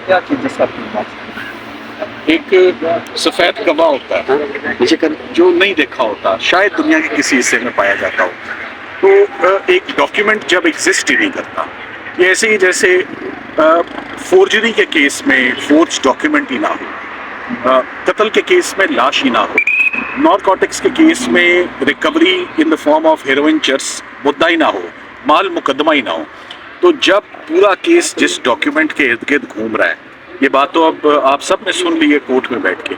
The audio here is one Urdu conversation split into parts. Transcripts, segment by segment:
کیا چیز جس کا بات؟ ایک سفید کوا ہوتا ہے جو نہیں دیکھا ہوتا، شاید دنیا کے کسی حصے میں پایا جاتا ہو. تو ایک ڈاکیومنٹ جب ایگزسٹ ہی نہیں کرتا، یہ ایسے ہی جیسے فورجری کے کیس میں فورج ڈاکیومنٹ ہی نہ ہو، قتل کے کیس میں لاش ہی نہ ہو، نارکوٹکس کے کیس میں recovery in the form of heroin charas مدعی نہ ہو، مال مقدمہ ہی نہ ہو. تو جب پورا کیس جس ڈاکیومنٹ کے ارد گرد گھوم رہا ہے، یہ بات تو اب آپ سب نے سن لی ہے کورٹ میں بیٹھ کے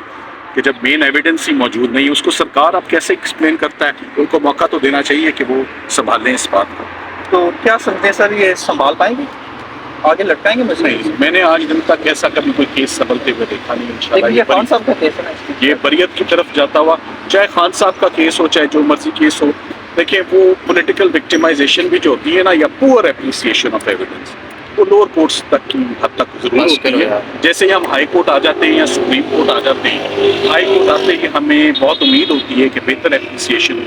کہ جب مین ایویڈنس ہی موجود نہیں، اس کو سرکار اب کیسے ایکسپلین کرتا ہے؟ ان کو موقع تو دینا چاہیے کہ وہ سنبھال لیں اس بات کو. تو کیا سمجھتے ہیں سر یہ سنبھال پائیں گے؟ آگے لٹکائیں گے نہیں، میں نے آج دن تک ایسا کبھی کوئی کیس سنبھلتے ہوئے دیکھا نہیں. انشاءاللہ یہ خان صاحب کا کیس ہے نا، یہ بریت کی طرف جاتا ہوا، چاہے خان صاحب کا کیس ہو چاہے جو مرضی کیس ہو. دیکھیں وہ پولیٹیکل وکٹمائزیشن بھی جو ہوتی ہے نا، یا پور اپریسیشن آف ایویڈنس، وہ لوور کورٹس تک کی حد تک ضرور ہوتی ہے. جیسے ہی ہم ہائی کورٹ آ جاتے ہیں یا سپریم کورٹ آ جاتے ہیں، ہائی کورٹ آتے ہی ہمیں بہت امید ہوتی ہے کہ بہتر اپریسیشن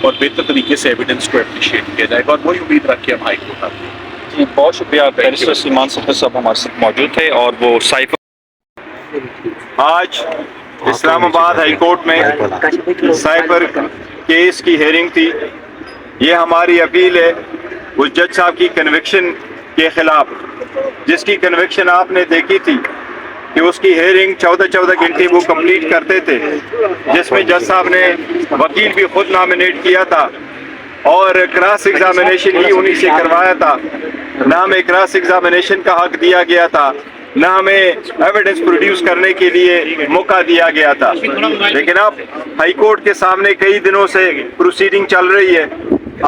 اور بہتر طریقے سے ایویڈنس کو اپریشیٹ کیا جائے گا، اور وہی امید رکھ کے ہم ہائی کورٹ آتے ہیں. جی بہت شکریہ. بیرسٹر سلیمان صفدر صاحب ہمارے ساتھ موجود تھے، اور وہ سائفر آج اسلام آباد ہائی کورٹ میں سائبر کیس کی ہیئرنگ تھی. یہ ہماری اپیل ہے اس جج صاحب کی کنوکشن کے خلاف، جس کی کنوکشن آپ نے دیکھی تھی کہ اس کی ہیئرنگ 14 گھنٹے وہ کمپلیٹ کرتے تھے، جس میں جج صاحب نے وکیل بھی خود نامینیٹ کیا تھا اور کراس ایگزامینیشن ہی انہی سے کروایا تھا. نہ ہمیں کراس ایگزامینیشن کا حق دیا گیا تھا، نہ ہمیں ایویڈنس پروڈیوس کرنے کے لیے موقع دیا گیا تھا. لیکن اب ہائی کورٹ کے سامنے کئی دنوں سے پروسیڈنگ چل رہی ہے،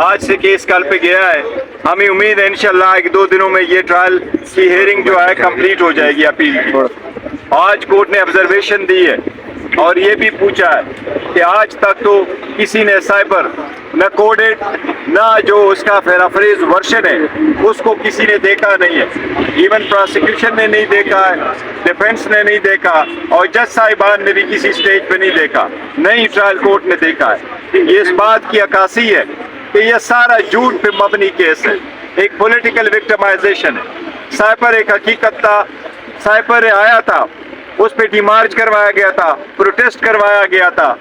آج سے کیس کل پہ گیا ہے. ہمیں امید ہے انشاءاللہ 1-2 دنوں میں یہ ٹرائل کی ہیئرنگ جو ہے کمپلیٹ ہو جائے گی اپیل کی. آج کورٹ نے آبزرویشن دی ہے اور یہ بھی پوچھا ہے کہ آج تک تو کسی نے سائبر نہ کوڈڈ نہ جو اس کا پیرافریز ورژن ہے اس کو کسی نے دیکھا نہیں ہے. ایون پروسیکیوشن نے نہیں دیکھا ہے، ڈیفنس نے نہیں دیکھا، اور جج صاحبان نے بھی کسی سٹیج پہ نہیں دیکھا، نہیں ٹرائل کورٹ نے دیکھا ہے. یہ اس بات کی عکاسی ہے کہ یہ سارا جھوٹ پہ مبنی کیس ہے، ایک پولیٹیکل وکٹمائزیشن ہے. سائبر ایک حقیقت تھا، سائبر آیا تھا، اس پہ ڈیمارچ کروایا گیا تھا، پروٹیسٹ کروایا گیا تھا،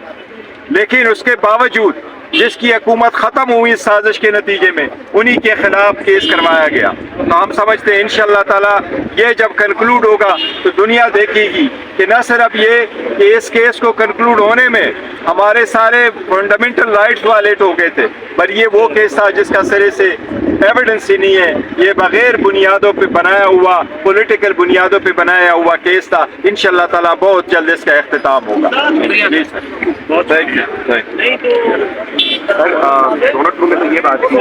لیکن اس کے باوجود جس کی حکومت ختم ہوئی اس سازش کے نتیجے میں انہی کے خلاف کیس کروایا گیا. تو ہم سمجھتے ہیں انشاءاللہ تعالی یہ جب کنکلوڈ ہوگا تو دنیا دیکھے گی کہ نہ صرف یہ کہ اس کیس کو کنکلوڈ ہونے میں ہمارے سارے فنڈامنٹل رائٹس وائلیٹ ہو گئے تھے، پر یہ وہ کیس تھا جس کا سرے سے ایویڈنس ہی نہیں ہے، یہ بغیر بنیادوں پہ بنایا ہوا، پولیٹیکل بنیادوں پہ بنایا ہوا کیس تھا. انشاءاللہ تعالی بہت جلد اس کا اختتام ہوگا. جی سر، تھینک یو. سر دونوں میں تو یہ بات تھی